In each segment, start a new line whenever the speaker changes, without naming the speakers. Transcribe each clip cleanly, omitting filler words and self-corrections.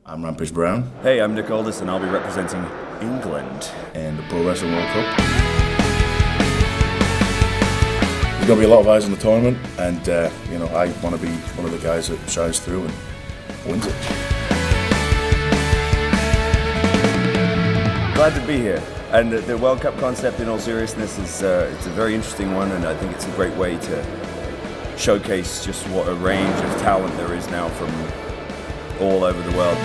I'm Rampage Brown.
Hey, I'm Nick Aldis, and I'll be representing England
in the Pro Wrestling World Cup. There's going to be a lot of eyes on the tournament, and I want to be one of the guys that shines through and wins it.
Glad to be here. And the World Cup concept, in all seriousness, is it's a very interesting one, and I think it's a great way to showcase just what a range of talent there is now from all over the world.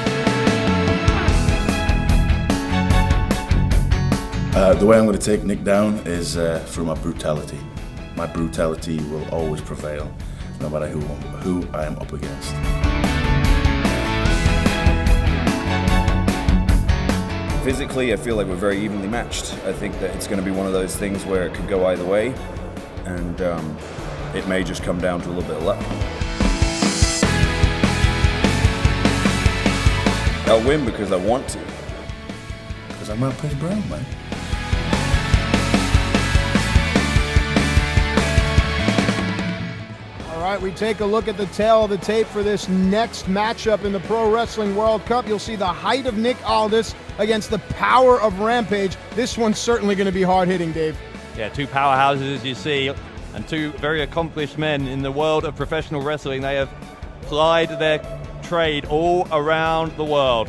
The way I'm going to take Nick down is through my brutality. My brutality will always prevail, no matter who I am up against.
Physically, I feel like we're very evenly matched. I think that it's going to be one of those things where it could go either way, and it may just come down to a little bit of luck. I'll win because I want to.
Because I'm Rampage Brown, man.
All right, we take a look at the tail of the tape for this next matchup in the Pro Wrestling World Cup. You'll see the height of Nick Aldis against the power of Rampage. This one's certainly going to be hard-hitting, Dave.
Yeah, two powerhouses, as you see, and two very accomplished men in the world of professional wrestling. They have plied their trade all around the world.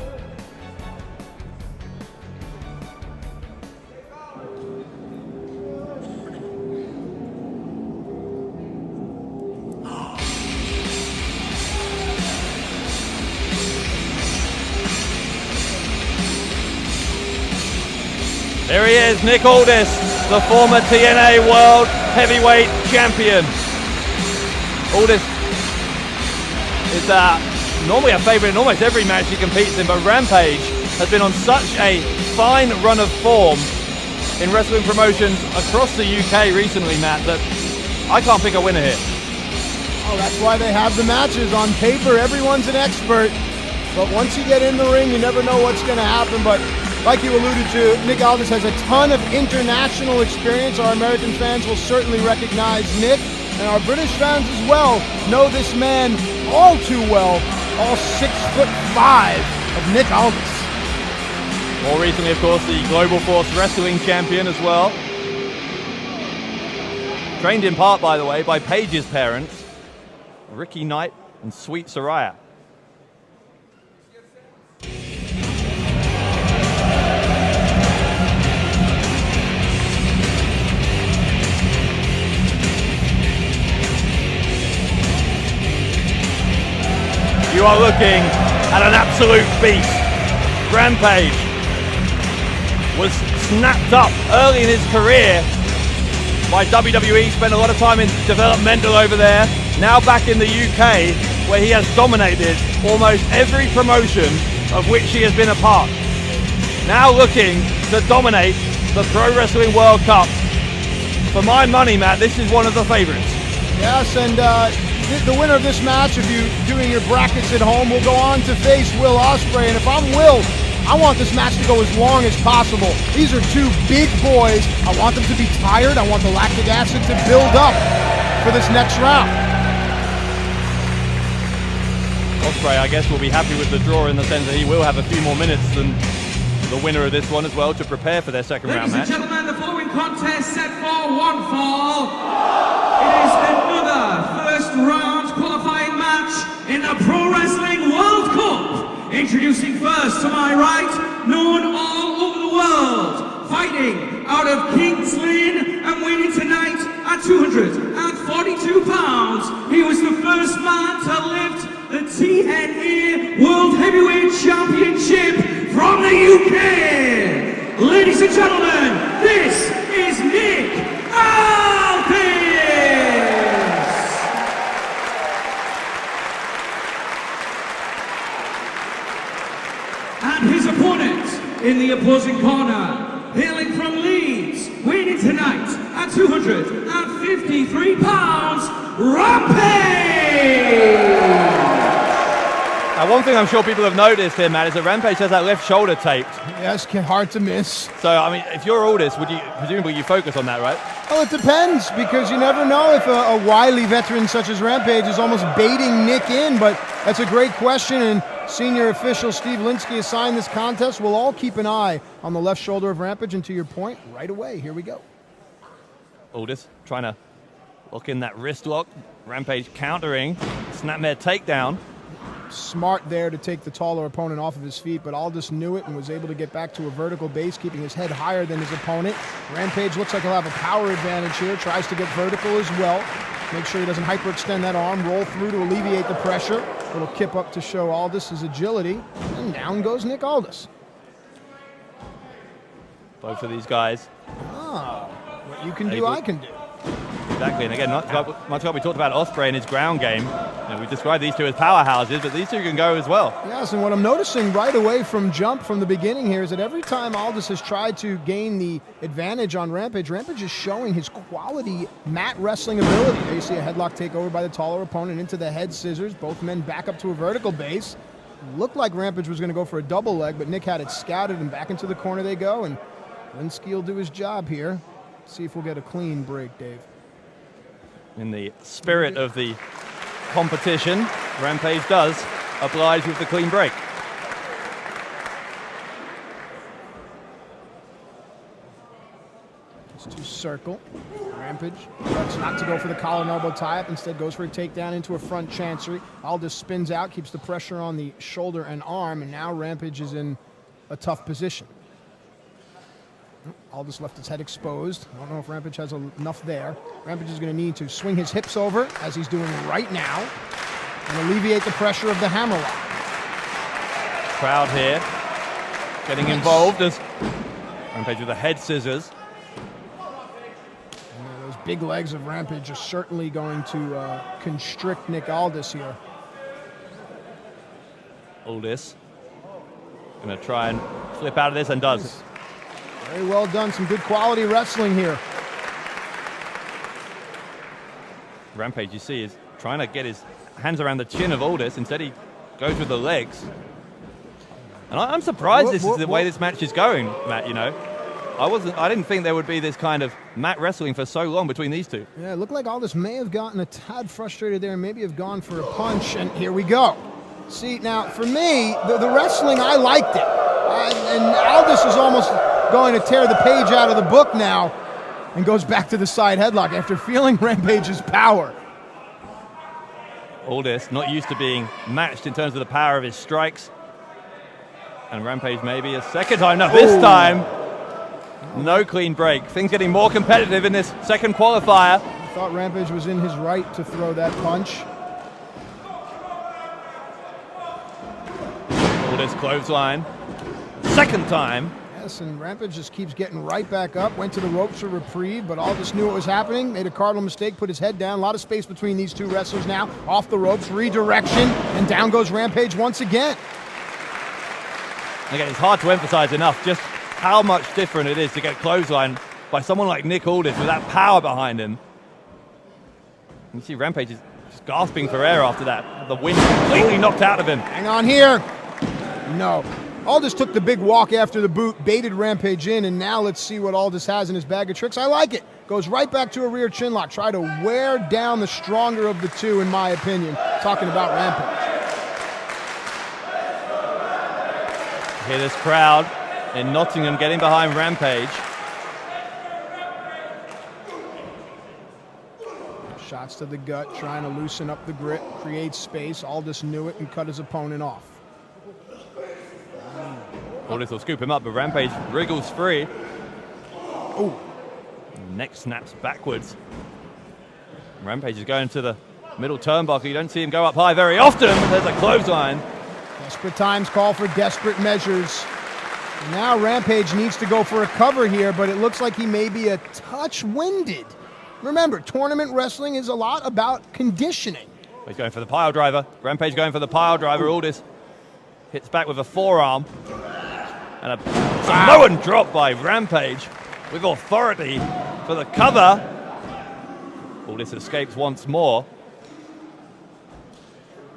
There he is, Nick Aldis, the former TNA World Heavyweight Champion. Aldis is normally a favorite in almost every match he competes in, but Rampage has been on such a fine run of form in wrestling promotions across the UK recently, Matt, that I can't pick a winner here.
Oh, that's why they have the matches. On paper, everyone's an expert, but once you get in the ring, you never know what's going to happen. But like you alluded to, Nick Aldis has a ton of international experience. Our American fans will certainly recognize Nick, and our British fans as well know this man all too well, all 6'5" of Nick Aldis.
More recently, of course, the Global Force Wrestling Champion as well. Trained in part, by the way, by Paige's parents, Ricky Knight and Sweet Saraya. You are looking at an absolute beast. Rampage was snapped up early in his career by WWE, spent a lot of time in developmental over there, now back in the UK, where he has dominated almost every promotion of which he has been a part. Now looking to dominate the Pro Wrestling World Cup. For my money, Matt, this is one of the favorites.
Yes, and the winner of this match, if you're doing your brackets at home, will go on to face Will Ospreay. And if I'm Will, I want this match to go as long as possible. These are two big boys. I want them to be tired. I want the lactic acid to build up for this next round.
Ospreay, I guess, will be happy with the draw in the sense that he will have a few more minutes than the winner of this one as well to prepare for their second round match.
Ladies and gentlemen, the following contest set for one fall. It is another first round qualifying match in the Pro Wrestling World Cup. Introducing first to my right, known all over the world, fighting out of Kings Lynn and winning tonight at 242 pounds. He was the first man to lift the TNA World Heavyweight Championship from the UK. Ladies and gentlemen, this is Nick Aldis. And his opponent in the opposing corner, hailing from Leeds, weighing tonight at 253 pounds, Rampage!
Now, one thing I'm sure people have noticed here, Matt, is that Rampage has that left shoulder taped.
Yes, hard to miss.
So, I mean, if you're Aldis, presumably you focus on that, right?
Well, it depends, because you never know if a wily veteran such as Rampage is almost baiting Nick in, but that's a great question, and Senior official Steve Linsky assigned this contest. We'll all keep an eye on the left shoulder of Rampage, and to your point, right away, here we go.
Aldis trying to lock in that wrist lock. Rampage countering. Snapmare takedown.
Smart there to take the taller opponent off of his feet, but Aldis knew it and was able to get back to a vertical base, keeping his head higher than his opponent. Rampage looks like he'll have a power advantage here, tries to get vertical as well. Make sure he doesn't hyperextend that arm, roll through to alleviate the pressure. Little kip up to show Aldis his agility, and down goes Nick Aldis.
Both of these guys.
What you can do, I can do.
Exactly, and again, much like we talked about Ospreay and his ground game, we described these two as powerhouses, but these two can go as well.
Yes, and what I'm noticing right away from jump from the beginning here is that every time Aldis has tried to gain the advantage on Rampage, Rampage is showing his quality mat wrestling ability. There you see a headlock takeover by the taller opponent into the head scissors. Both men back up to a vertical base. Looked like Rampage was going to go for a double leg, but Nick had it scouted, and back into the corner they go, and Linsky will do his job here. See if we'll get a clean break, Dave.
In the spirit of the competition, Rampage does oblige with the clean break.
It's to circle. Rampage elects not to go for the collar and elbow tie-up, instead goes for a takedown into a front chancery. Aldis spins out, keeps the pressure on the shoulder and arm, and now Rampage is in a tough position. Aldis left his head exposed. I don't know if Rampage has enough there. Rampage is going to need to swing his hips over, as he's doing right now, and alleviate the pressure of the hammerlock.
Crowd here getting involved as Rampage with the head scissors.
And those big legs of Rampage are certainly going to constrict Nick Aldis here.
Aldis going to try and flip out of this, and does.
Very well done. Some good quality wrestling here.
Rampage, you see, is trying to get his hands around the chin of Aldis. Instead, he goes with the legs. And I'm surprised this is the way this match is going, Matt, you know. I didn't think there would be this kind of mat wrestling for so long between these two.
Yeah, it looked like Aldis may have gotten a tad frustrated there and maybe have gone for a punch, and here we go. See, now, for me, the wrestling, I liked it. And Aldis is almost going to tear the page out of the book now and goes back to the side headlock after feeling Rampage's power.
Aldis not used to being matched in terms of the power of his strikes. And Rampage maybe a second time. No, this time, no clean break. Things getting more competitive in this second qualifier.
I thought Rampage was in his right to throw that punch.
Aldis clothesline. Second time.
Yes, and Rampage just keeps getting right back up. Went to the ropes for reprieve, but Aldis knew what was happening. Made a cardinal mistake, put his head down. A lot of space between these two wrestlers now. Off the ropes, redirection, and down goes Rampage once again.
Again, it's hard to emphasize enough just how much different it is to get clothesline by someone like Nick Aldis with that power behind him. You see Rampage is just gasping for air after that. The wind completely knocked out of him.
Hang on here. No. Aldis took the big walk after the boot, baited Rampage in, and now let's see what Aldis has in his bag of tricks. I like it. Goes right back to a rear chin lock. Try to wear down the stronger of the two, in my opinion. Talking about Rampage.
Hear this crowd in Nottingham getting behind Rampage.
Shots to the gut, trying to loosen up the grip, create space. Aldis knew it and cut his opponent off.
Aldis will scoop him up, but Rampage wriggles free.
Ooh.
Neck snaps backwards. Rampage is going to the middle turnbuckle. You don't see him go up high very often. There's a clothesline.
Desperate times call for desperate measures. And now Rampage needs to go for a cover here, but it looks like he may be a touch winded. Remember, tournament wrestling is a lot about conditioning.
He's going for the pile driver. Rampage going for the pile driver. Aldis hits back with a forearm. And a Samoan drop by Rampage with authority for the cover. Aldis escapes once more.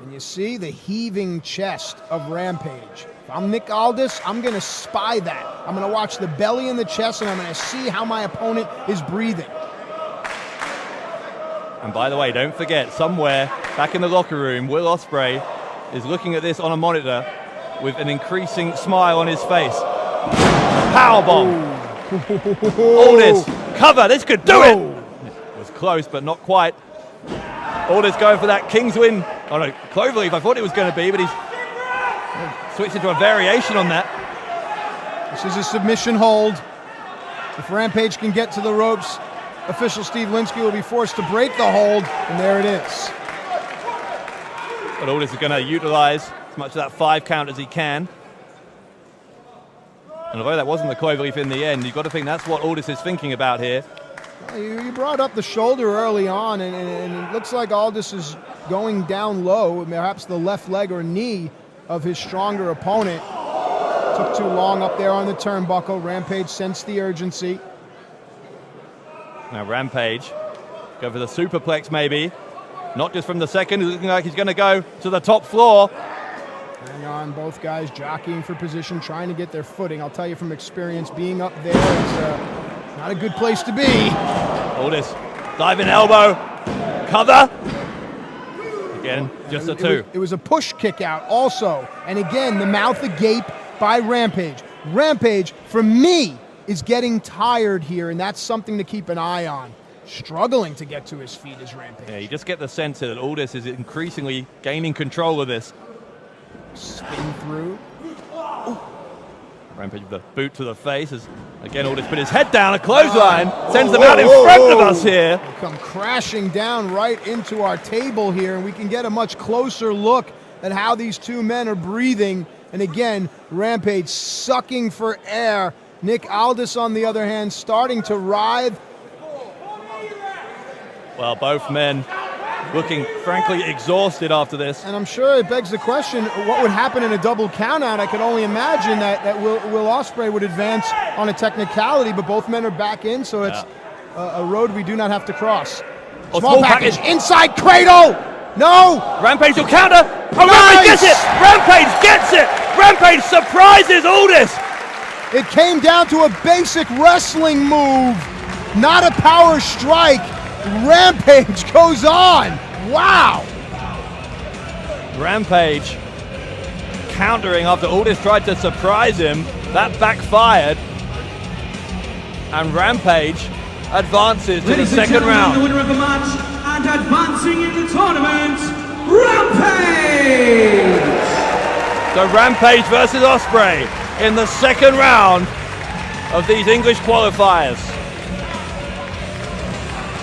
And you see the heaving chest of Rampage. If I'm Nick Aldis, I'm going to spy that. I'm going to watch the belly and the chest, and I'm going to see how my opponent is breathing.
And by the way, don't forget, somewhere back in the locker room, Will Ospreay is looking at this on a monitor with an increasing smile on his face. Powerbomb. Aldis, cover, this could do it. It was close, but not quite. Aldis going for that King's win. Oh no, Cloverleaf, I thought it was going to be, but he's switched into a variation on that.
This is a submission hold. If Rampage can get to the ropes, official Steve Linsky will be forced to break the hold, and there it is.
But Aldis is going to utilize as much of that 5 count as he can. And although that wasn't the cloverleaf in the end, you've got to think that's what Aldis is thinking about here.
You brought up the shoulder early on, and it looks like Aldis is going down low, perhaps the left leg or knee of his stronger opponent. Took too long up there on the turnbuckle. Rampage sensed the urgency.
Now Rampage, go for the superplex maybe. Not just from the second, he's looking like he's going to go to the top floor.
Hang on, both guys jockeying for position, trying to get their footing. I'll tell you from experience, being up there is not a good place to be.
Aldis, diving elbow, cover. Again, just a 2.
It was a push kick out also. And again, the mouth agape by Rampage. Rampage, for me, is getting tired here, and that's something to keep an eye on. Struggling to get to his feet is Rampage.
Yeah, you just get the sense that Aldis is increasingly gaining control of this.
Spin through.
Rampage with the boot to the face as, again, Aldis put his head down, a clothesline, sends them out in front of us here.
Come crashing down right into our table here, and we can get a much closer look at how these two men are breathing. And again, Rampage sucking for air. Nick Aldis, on the other hand, starting to writhe.
Well, both men looking, frankly, exhausted after this.
And I'm sure it begs the question, what would happen in a double countout? I could only imagine that Will Ospreay would advance on a technicality, but both men are back in, so it's a road we do not have to cross. Small package, inside cradle! No!
Rampage will counter! Oh,
Nice!
Rampage gets it! Rampage gets it! Rampage surprises Aldis!
It came down to a basic wrestling move, not a power strike. Rampage goes on. Wow.
Rampage countering after Aldis tried to surprise him. That backfired. And Rampage advances to the second round.
The winner of the match and advancing in the tournament, Rampage!
So Rampage versus Ospreay in the second round of these English qualifiers.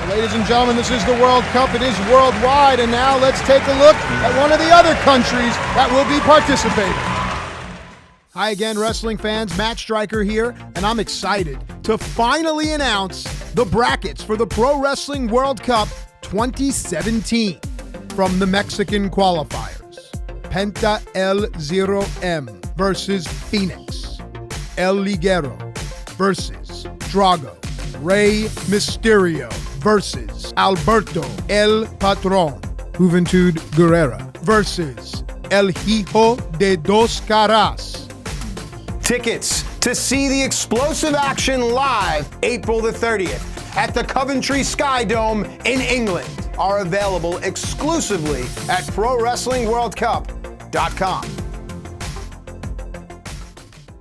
Ladies and gentlemen, this is the World Cup. It is worldwide, and now let's take a look at one of the other countries that will be participating. Hi again, wrestling fans. Matt Stryker here, and I'm excited to finally announce the brackets for the Pro Wrestling World Cup 2017 from the Mexican qualifiers. Penta El Zero M versus Phoenix. El Ligero versus Drago. Rey Mysterio versus Alberto El Patron. Juventud Guerrera versus El Hijo de Dos Caras. Tickets to see the explosive action live April the 30th at the Coventry Sky Dome in England are available exclusively at ProWrestlingWorldCup.com.